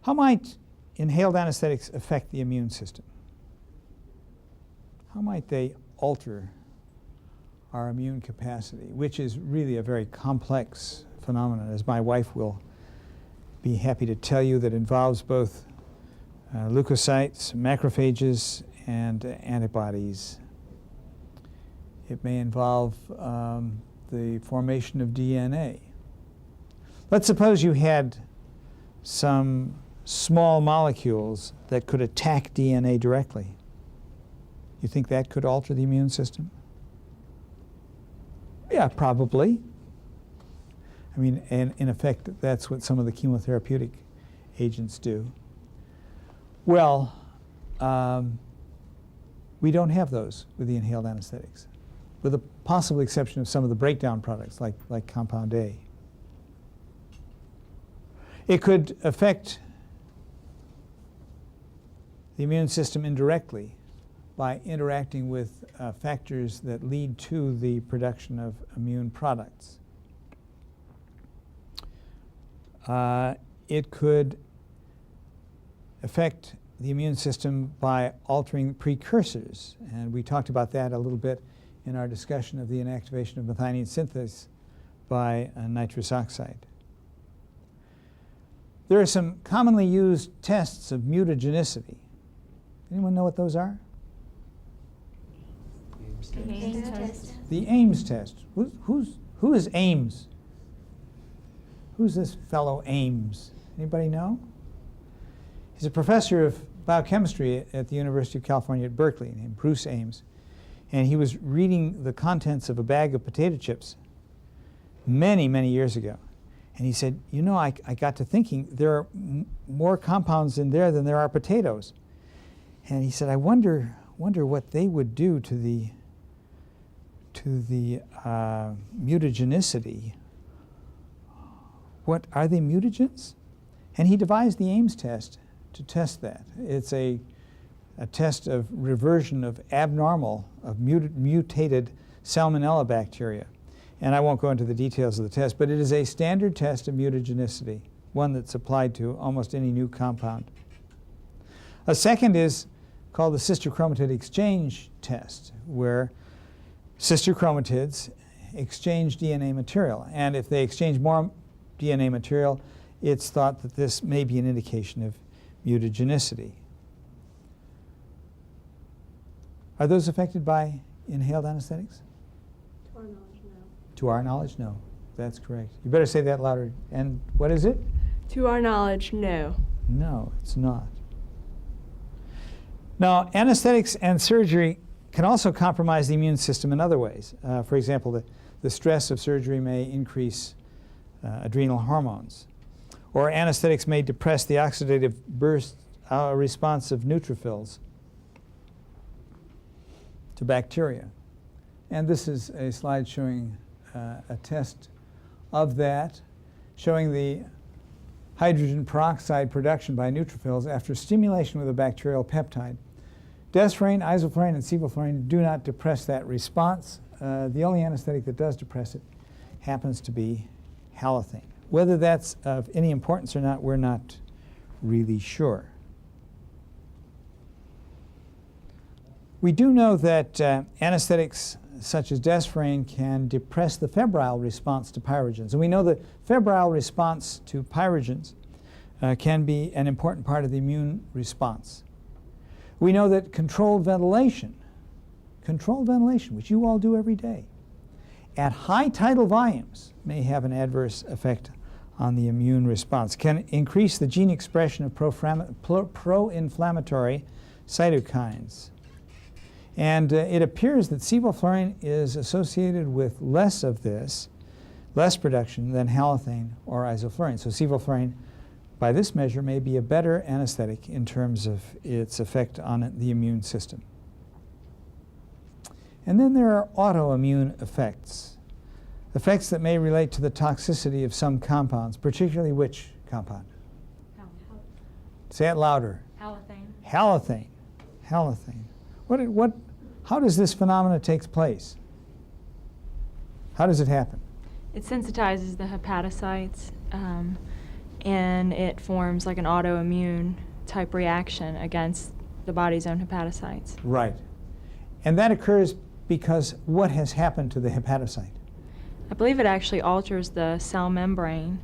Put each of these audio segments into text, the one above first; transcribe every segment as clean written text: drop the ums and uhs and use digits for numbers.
How might inhaled anesthetics affect the immune system? How might they alter our immune capacity, which is really a very complex phenomenon, as my wife will be happy to tell you, that involves both leukocytes, macrophages, and antibodies. It may involve the formation of DNA. Let's suppose you had some small molecules that could attack DNA directly. You think that could alter the immune system? Yeah, probably. I mean, and in effect, that's what some of the chemotherapeutic agents do. Well, we don't have those with the inhaled anesthetics, with the possible exception of some of the breakdown products like compound A. It could affect the immune system indirectly by interacting with factors that lead to the production of immune products. It could affect the immune system by altering precursors, and we talked about that a little bit in our discussion of the inactivation of methionine synthase by nitrous oxide. There are some commonly used tests of mutagenicity. Anyone know what those are? Ames test. The Ames test. Who is Ames? Who's this fellow Ames? Anybody know? He's a professor of biochemistry at the University of California at Berkeley, named Bruce Ames. And he was reading the contents of a bag of potato chips many, many years ago. And he said, you know, I got to thinking there are more compounds in there than there are potatoes. And he said, I wonder what they would do to the mutagenicity. What are they, mutagens? And he devised the Ames test to test that. It's a test of reversion of mutated Salmonella bacteria. And I won't go into the details of the test, but it is a standard test of mutagenicity, one that's applied to almost any new compound. A second is called the sister chromatid exchange test, where sister chromatids exchange DNA material. And if they exchange more DNA material, it's thought that this may be an indication of mutagenicity. Are those affected by inhaled anesthetics? To our knowledge, no. To our knowledge, no. That's correct. You better say that louder. And what is it? To our knowledge, no. No, it's not. Now, anesthetics and surgery can also compromise the immune system in other ways. For example, the stress of surgery may increase adrenal hormones. Or anesthetics may depress the oxidative burst response of neutrophils to bacteria. And this is a slide showing a test of that, showing the hydrogen peroxide production by neutrophils after stimulation with a bacterial peptide. Desflurane, isoflurane, and sevoflurane do not depress that response. The only anesthetic that does depress it happens to be halothane. Whether that's of any importance or not, we're not really sure. We do know that anesthetics such as desflurane can depress the febrile response to pyrogens. And we know that febrile response to pyrogens can be an important part of the immune response. We know that controlled ventilation, which you all do every day, at high tidal volumes may have an adverse effect on the immune response, can increase the gene expression of pro-inflammatory cytokines. And it appears that sevoflurane is associated with less of this, less production than halothane or isoflurane. So sevoflurane, by this measure, may be a better anesthetic in terms of its effect on the immune system. And then there are autoimmune effects, effects that may relate to the toxicity of some compounds, particularly which compound? Say it louder. Halothane. Halothane. Halothane. How does this phenomena take place? How does it happen? It sensitizes the hepatocytes, and it forms like an autoimmune type reaction against the body's own hepatocytes. Right. And that occurs because what has happened to the hepatocyte? I believe it actually alters the cell membrane,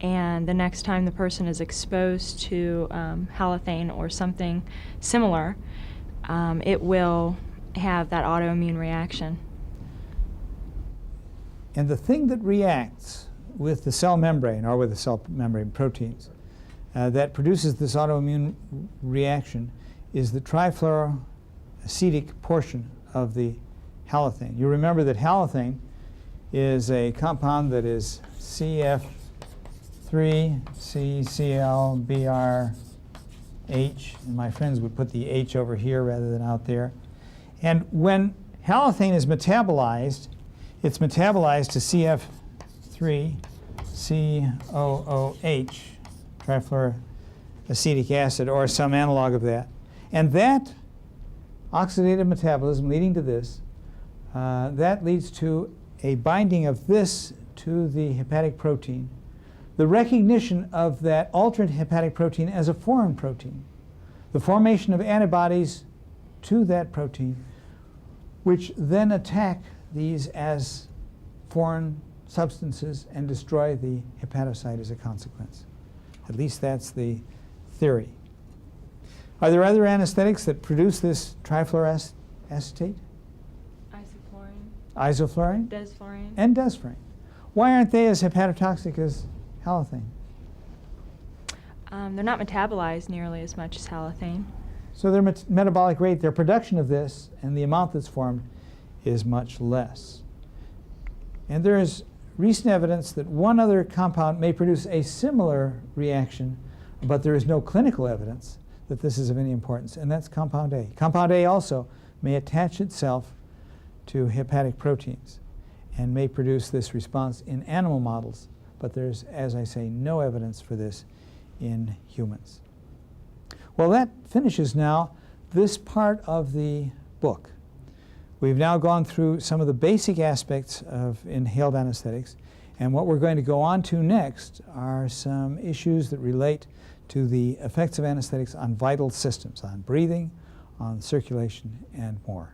and the next time the person is exposed to halothane or something similar, it will have that autoimmune reaction. And the thing that reacts with the cell membrane, or with the cell membrane proteins, that produces this autoimmune reaction is the trifluoroacetic portion of the halothane. You remember that halothane is a compound that is CF3CClBrH, and my friends would put the H over here rather than out there. And when halothane is metabolized, it's metabolized to CF3COOH, trifluoroacetic acid, or some analog of that. And that oxidative metabolism leading to this, that leads to a binding of this to the hepatic protein, the recognition of that altered hepatic protein as a foreign protein, the formation of antibodies to that protein, which then attack these as foreign substances and destroy the hepatocyte as a consequence. At least that's the theory. Are there other anesthetics that produce this trifluoroacetate? Isoflurane? Desflurane. And desflurane. Why aren't they as hepatotoxic as halothane? They're not metabolized nearly as much as halothane. So their metabolic rate, their production of this, and the amount that's formed is much less. And there is recent evidence that one other compound may produce a similar reaction, but there is no clinical evidence that this is of any importance, and that's compound A. Compound A also may attach itself to hepatic proteins and may produce this response in animal models, but there's, as I say, no evidence for this in humans. Well, that finishes now this part of the book. We've now gone through some of the basic aspects of inhaled anesthetics, and what we're going to go on to next are some issues that relate to the effects of anesthetics on vital systems, on breathing, on circulation, and more.